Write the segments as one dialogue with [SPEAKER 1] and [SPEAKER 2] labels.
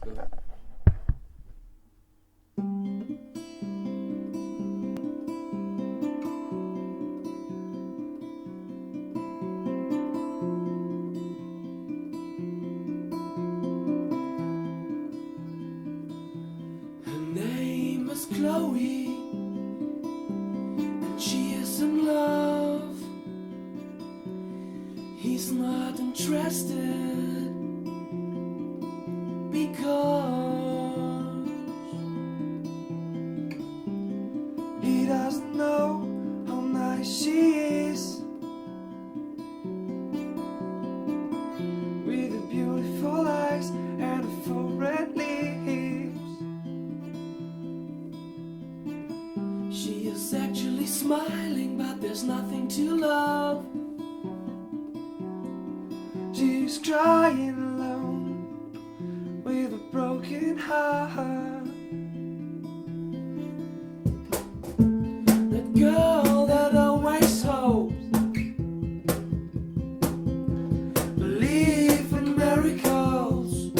[SPEAKER 1] let's go. Her name is Chloe, and she is in love. He's not interested because he doesn't know how nice she is, with her beautiful eyes and her full red lips. She is actually smiling, but there's nothing to love. She's crying alone with a broken heart. That girl that always hopes, believe in miracles.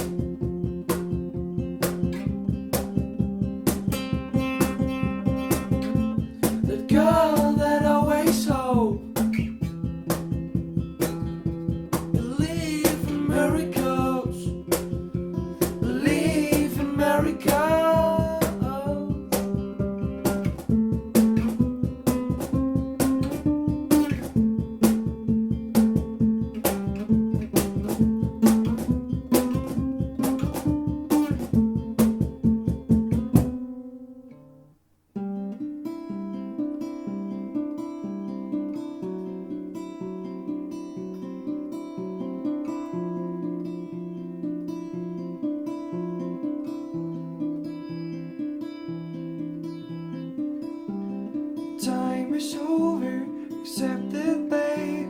[SPEAKER 1] That girl that always hopes, miracles, believe in miracles. Time is over, accept it, babe.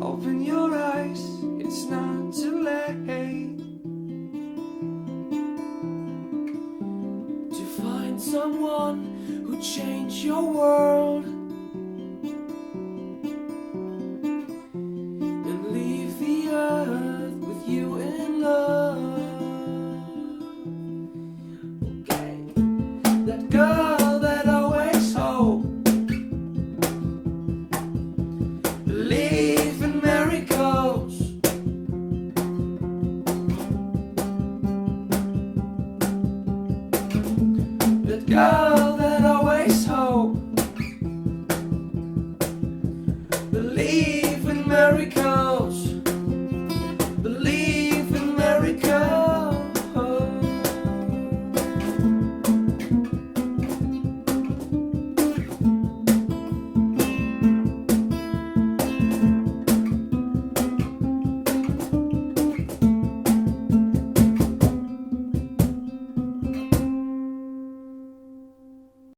[SPEAKER 1] Open your eyes, it's not too late to find someone who changed your world and leave the earth with you in love. That girl that always hoped, believe in miracles. That girl